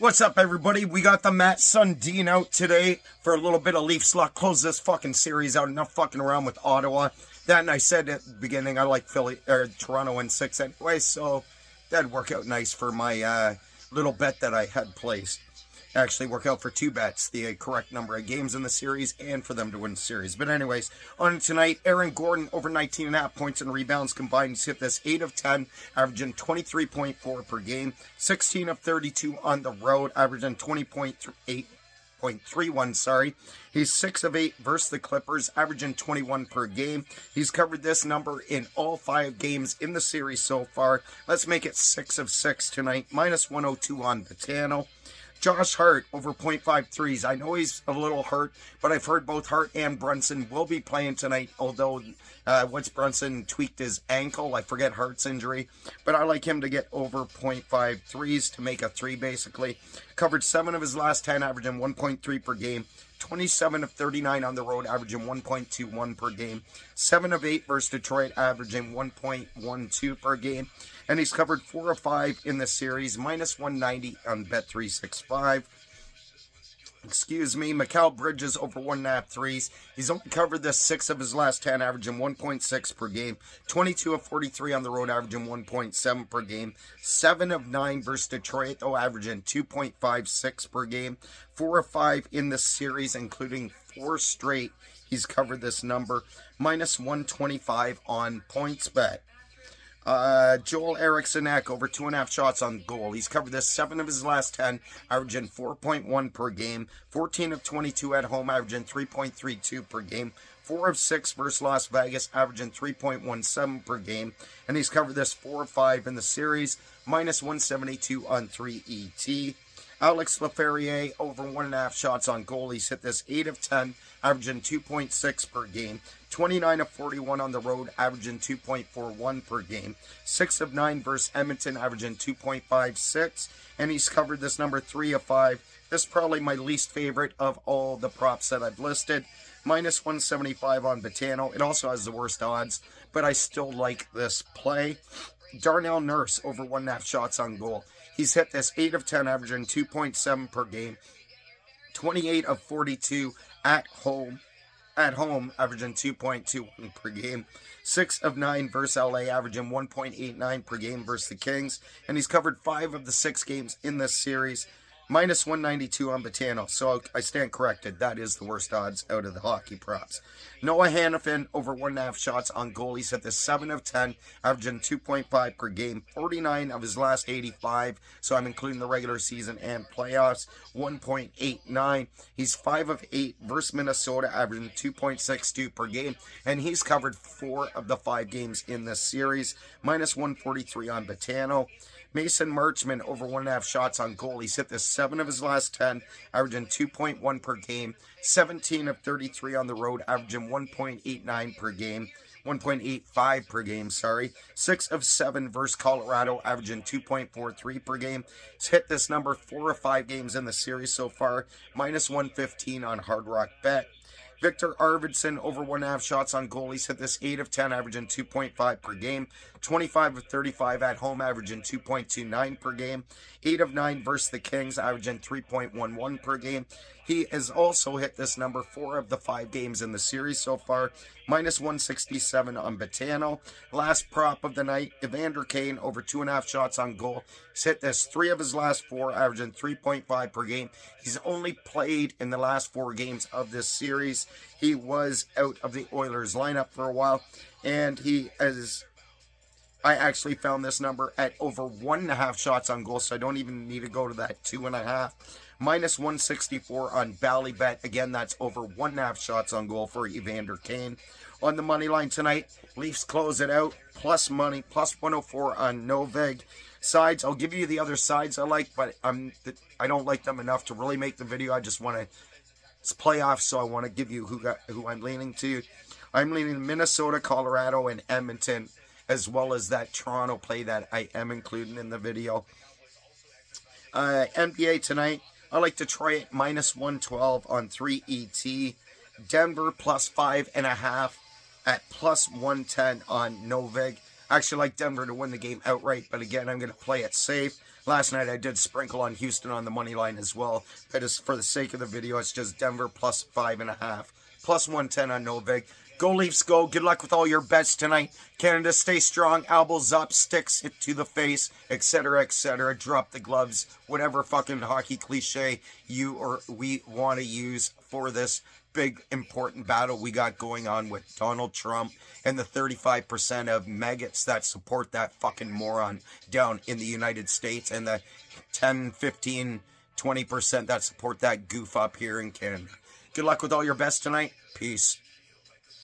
What's up, everybody? We got the Matt Sundin out today for a little bit of Leafs luck. Close this fucking series out. Enough fucking around with Ottawa. That, and I said at the beginning, I like Toronto in 6 anyway, so that'd work out nice for my little bet that I had placed. Actually work out for 2 bets, the correct number of games in the series and for them to win the series. But anyways, on tonight, Aaron Gordon over 19.5 points and rebounds combined. He's hit this 8 of 10, averaging 23.4 per game, 16 of 32 on the road, averaging 20.31. He's 6 of 8 versus the Clippers, averaging 21 per game. He's covered this number in all 5 games in the series so far. Let's make it 6 of 6 tonight, minus 102 on Botano. Josh Hart over 0.5 threes. I know he's a little hurt, but I've heard both Hart and Brunson will be playing tonight, although Brunson tweaked his ankle. I forget Hart's injury, but I like him to get over 0.5 threes to make a 3 basically. Covered 7 of his last 10, averaging 1.3 per game. 27 of 39 on the road, averaging 1.21 per game. 7 of 8 versus Detroit, averaging 1.12 per game. And he's covered 4 of 5 in the series, minus 190 on Bet365. Mikal Bridges over 1.5 threes. He's only covered this 6 of his last 10, averaging 1.6 per game. 22 of 43 on the road, averaging 1.7 per game. 7 of 9 versus Detroit, though, averaging 2.56 per game. 4 of 5 in the series, including 4 straight. He's covered this number, minus 125 on PointsBet. Joel Eriksson over 2.5 shots on goal. He's covered this 7 of his last 10, averaging 4.1 per game. 14 of 22 at home, averaging 3.32 per game. 4 of 6 versus Las Vegas, averaging 3.17 per game. And he's covered this 4 of 5 in the series, minus 172 on 3ET. Alex Laferriere over 1.5 shots on goal. He's hit this 8 of 10, averaging 2.6 per game. 29 of 41 on the road, averaging 2.41 per game. 6 of 9 versus Edmonton, averaging 2.56. And he's covered this number 3 of 5. This is probably my least favorite of all the props that I've listed. Minus 175 on Botano. It also has the worst odds, but I still like this play. Darnell Nurse over 1.5 shots on goal. He's hit this 8 of 10, averaging 2.7 per game. 28 of 42 at home, averaging 2.21 per game. 6 of 9 versus LA, averaging 1.89 per game versus the Kings. And he's covered 5 of the 6 games in this series. Minus 192 on Botano. So I stand corrected. That is the worst odds out of the hockey props. Noah Hannafin over 1.5 shots on goal. He's at the 7 of 10, averaging 2.5 per game. 49 of his last 85. So I'm including the regular season and playoffs. 1.89. He's 5 of 8 versus Minnesota, averaging 2.62 per game. And he's covered 4 of the 5 games in this series. Minus 143 on Botano. Mason Marchman over 1.5 shots on goal. He's hit this 7 of his last 10, averaging 2.1 per game. 17 of 33 on the road, averaging 1.89 per game. 1.85 per game, 6 of 7 versus Colorado, averaging 2.43 per game. He's hit this number 4 of 5 games in the series so far. Minus 115 on Hard Rock Bet. Victor Arvidsson over 1.5 shots on goal. He's hit this 8 of 10, averaging 2.5 per game. 25 of 35 at home, averaging 2.29 per game. 8 of 9 versus the Kings, averaging 3.11 per game. He has also hit this number 4 of the 5 games in the series so far. Minus 167 on Botano. Last prop of the night, Evander Kane over 2.5 shots on goal. He's hit this 3 of his last 4, averaging 3.5 per game. He's only played in the last 4 games of this series. He was out of the Oilers lineup for a while, and I actually found this number at over 1.5 shots on goal, so I don't even need to go to that 2.5. Minus 164 on Ballybet. Again, that's over 1.5 shots on goal for Evander Kane. On the money line tonight, Leafs close it out. Plus money, plus 104 on Novig. Sides, I'll give you the other sides I like, but I don't like them enough to really make the video. I just want to, it's playoffs, so I want to give you who I'm leaning to. I'm leaning Minnesota, Colorado, and Edmonton, as well as that Toronto play that I am including in the video. NBA tonight, I like Detroit minus 112 on 3ET. Denver plus 5.5 at plus 110 on Novig. I actually like Denver to win the game outright, but again, I'm going to play it safe. Last night I did sprinkle on Houston on the money line as well. But just for the sake of the video, it's just Denver plus 5.5. Plus 110 on Novig. Go Leafs, go. Good luck with all your bets tonight. Canada, stay strong. Elbows up, sticks hit to the face, etc., etc. Drop the gloves. Whatever fucking hockey cliche you or we want to use for this big, important battle we got going on with Donald Trump and the 35% of maggots that support that fucking moron down in the United States and the 10, 15, 20% that support that goof up here in Canada. Good luck with all your bets tonight. Peace.